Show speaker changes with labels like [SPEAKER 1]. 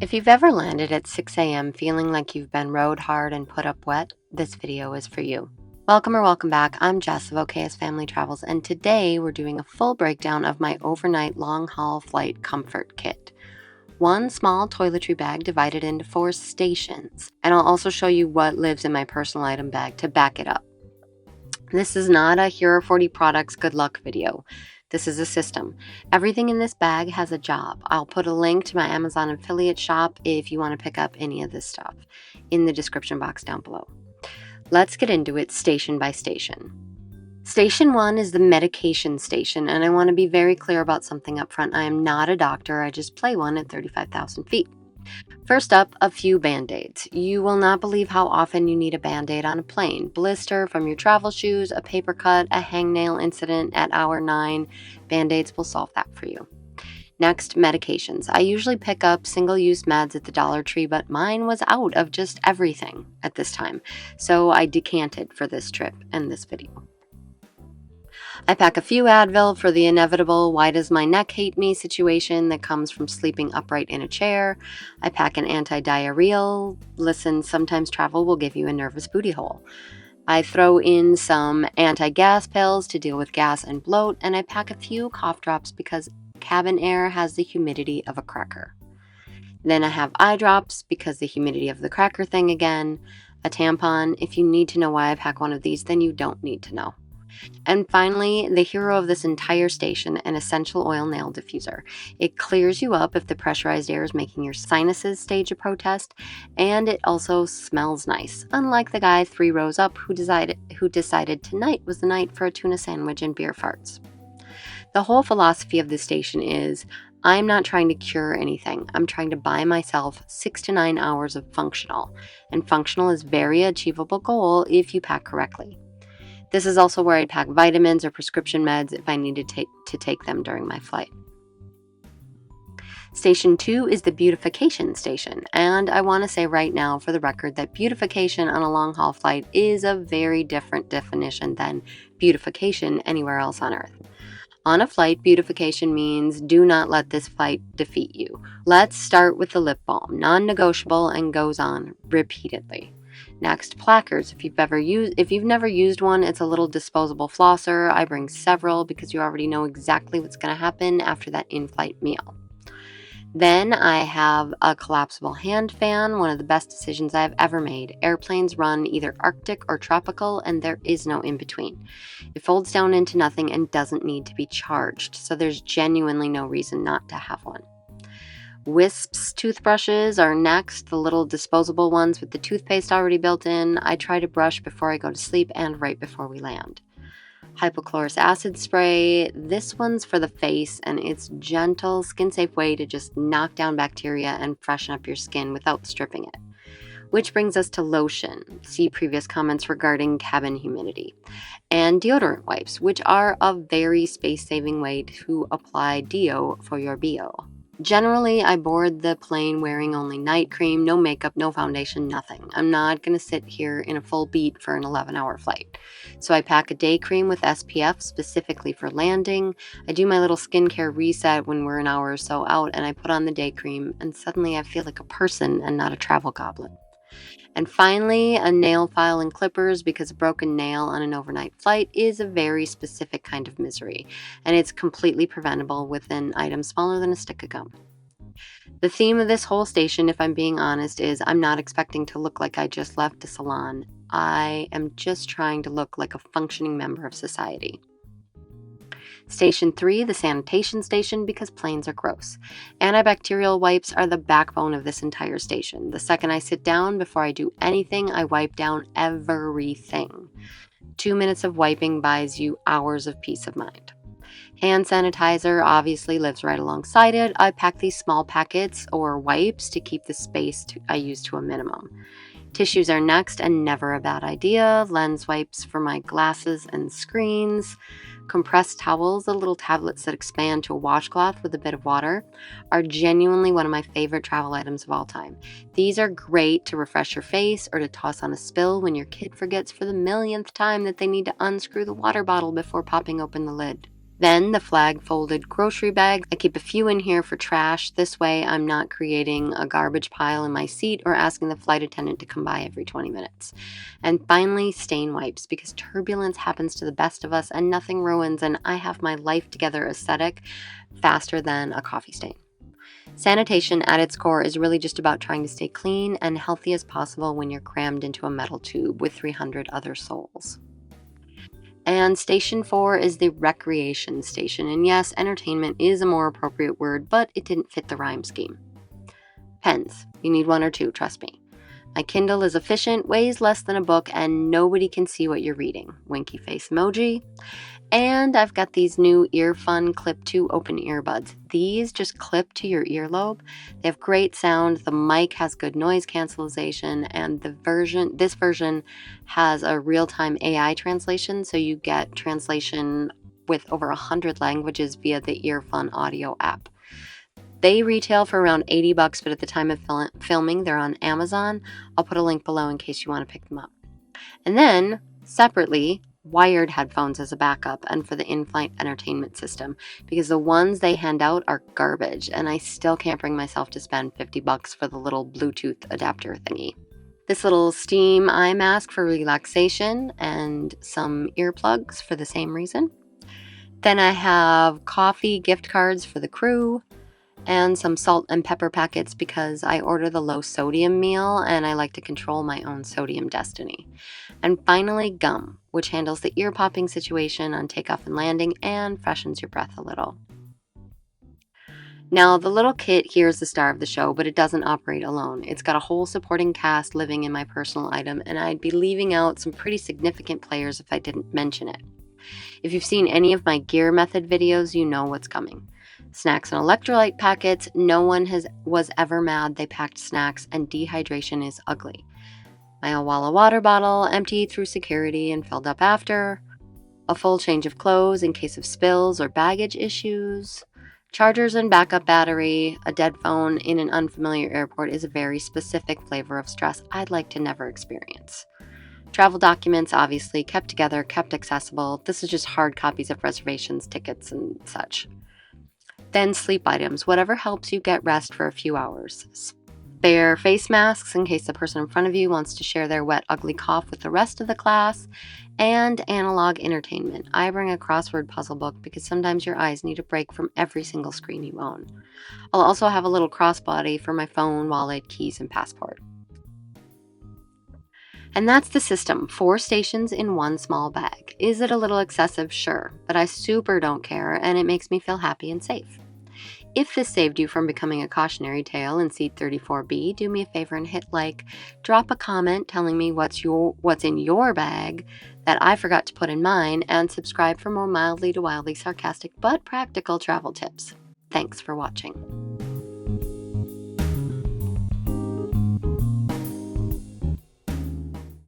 [SPEAKER 1] If you've ever landed at 6 a.m. feeling like you've been rode hard and put up wet, this video is for you. Welcome or welcome back. I'm Jess of OKS Family Travels, and today we're doing a full breakdown of my overnight long-haul flight comfort kit. One small toiletry bag divided into 4 stations, and I'll also show you what lives in my personal item bag to back it up. This is not a here are 40 products good luck video. This is a system. Everything in this bag has a job. I'll put a link to my Amazon affiliate shop if you want to pick up any of this stuff in the description box down below. Let's get into it station by station. Station 1 is the medication station, and I want to be very clear about something up front. I am not a doctor. I just play one at 35,000 feet. First up, a few Band-Aids. You will not believe how often you need a Band-Aid on a plane. Blister from your travel shoes, a paper cut, a hangnail incident at hour 9. Band-Aids will solve that for you. Next, medications. I usually pick up single-use meds at the Dollar Tree, but mine was out of just everything at this time, so I decanted for this trip and this video. I pack a few Advil for the inevitable why does my neck hate me situation that comes from sleeping upright in a chair. I pack an anti-diarrheal. Listen, sometimes travel will give you a nervous booty hole. I throw in some anti-gas pills to deal with gas and bloat, and I pack a few cough drops because cabin air has the humidity of a cracker. Then I have eye drops because the humidity of the cracker thing again. A tampon. If you need to know why I pack one of these, then you don't need to know. And finally, the hero of this entire station, an essential oil nail diffuser. It clears you up if the pressurized air is making your sinuses stage a protest, and it also smells nice, unlike the guy 3 rows up who decided tonight was the night for a tuna sandwich and beer farts. The whole philosophy of this station is, I'm not trying to cure anything. I'm trying to buy myself 6 to 9 hours of functional, and functional is a very achievable goal if you pack correctly. This is also where I'd pack vitamins or prescription meds if I needed to take them during my flight. Station 2 is the beautification station, and I want to say right now for the record that beautification on a long-haul flight is a very different definition than beautification anywhere else on Earth. On a flight, beautification means do not let this flight defeat you. Let's start with the lip balm, non-negotiable, and goes on repeatedly. Next, plackers. If you've never used one, it's a little disposable flosser. I bring several because you already know exactly what's going to happen after that in-flight meal. Then I have a collapsible hand fan, one of the best decisions I've ever made. Airplanes run either Arctic or tropical, and there is no in-between. It folds down into nothing and doesn't need to be charged, so there's genuinely no reason not to have one. Wisps toothbrushes are next, the little disposable ones with the toothpaste already built in. I try to brush before I go to sleep and right before we land. Hypochlorous acid spray. This one's for the face, and it's gentle, skin-safe way to just knock down bacteria and freshen up your skin without stripping it. Which brings us to lotion. See previous comments regarding cabin humidity. And deodorant wipes, which are a very space-saving way to apply deo for your BO. Generally, I board the plane wearing only night cream, no makeup, no foundation, nothing. I'm not going to sit here in a full beat for an 11-hour flight. So I pack a day cream with SPF specifically for landing. I do my little skincare reset when we're an hour or so out, and I put on the day cream, and suddenly I feel like a person and not a travel goblin. And finally, a nail file and clippers, because a broken nail on an overnight flight is a very specific kind of misery, and it's completely preventable with an item smaller than a stick of gum. The theme of this whole station, if I'm being honest, is I'm not expecting to look like I just left a salon. I am just trying to look like a functioning member of society. Station 3, the sanitation station, because planes are gross. Antibacterial wipes are the backbone of this entire station. The second I sit down, before I do anything, I wipe down everything. 2 minutes of wiping buys you hours of peace of mind. Hand sanitizer obviously lives right alongside it. I pack these small packets or wipes to keep the space I use to a minimum. Tissues are next and never a bad idea. Lens wipes for my glasses and screens. Compressed towels, the little tablets that expand to a washcloth with a bit of water, are genuinely one of my favorite travel items of all time. These are great to refresh your face or to toss on a spill when your kid forgets for the millionth time that they need to unscrew the water bottle before popping open the lid. Then the flag folded grocery bags. I keep a few in here for trash. This way I'm not creating a garbage pile in my seat or asking the flight attendant to come by every 20 minutes. And finally, stain wipes, because turbulence happens to the best of us and nothing ruins and I have my life together aesthetic faster than a coffee stain. Sanitation at its core is really just about trying to stay clean and healthy as possible when you're crammed into a metal tube with 300 other souls. And station 4 is the recreation station. And yes, entertainment is a more appropriate word, but it didn't fit the rhyme scheme. Pens. You need one or two, trust me. My Kindle is efficient, weighs less than a book, and nobody can see what you're reading. Winky face emoji. And I've got these new EarFun Clip 2 open earbuds. These just clip to your earlobe. They have great sound. The mic has good noise cancellation, and this version has a real-time AI translation, so you get translation with over 100 languages via the EarFun audio app. They retail for around $80, but at the time of filming, they're on Amazon. I'll put a link below in case you want to pick them up. And then, separately, wired headphones as a backup and for the in-flight entertainment system, because the ones they hand out are garbage and I still can't bring myself to spend $50 for the little Bluetooth adapter thingy. This little steam eye mask for relaxation and some earplugs for the same reason. Then I have coffee gift cards for the crew and some salt and pepper packets because I order the low sodium meal and I like to control my own sodium destiny. And finally, gum, which handles the ear popping situation on takeoff and landing and freshens your breath a little. Now, the little kit here is the star of the show, but it doesn't operate alone. It's got a whole supporting cast living in my personal item, and I'd be leaving out some pretty significant players if I didn't mention it. If you've seen any of my gear method videos, you know what's coming. Snacks and electrolyte packets. No one was ever mad they packed snacks, and dehydration is ugly. My Awala water bottle, emptied through security and filled up after. A full change of clothes in case of spills or baggage issues. Chargers and backup battery. A dead phone in an unfamiliar airport is a very specific flavor of stress I'd like to never experience. Travel documents, obviously, kept together, kept accessible. This is just hard copies of reservations, tickets, and such. Then sleep items, whatever helps you get rest for a few hours. Spare face masks in case the person in front of you wants to share their wet, ugly cough with the rest of the class. And analog entertainment. I bring a crossword puzzle book because sometimes your eyes need a break from every single screen you own. I'll also have a little crossbody for my phone, wallet, keys, and passport. And that's the system. 4 stations in one small bag. Is it a little excessive? Sure, but I super don't care and it makes me feel happy and safe. If this saved you from becoming a cautionary tale in seat 34B, do me a favor and hit like, drop a comment telling me what's in your bag that I forgot to put in mine, and subscribe for more mildly to wildly sarcastic but practical travel tips. Thanks for watching.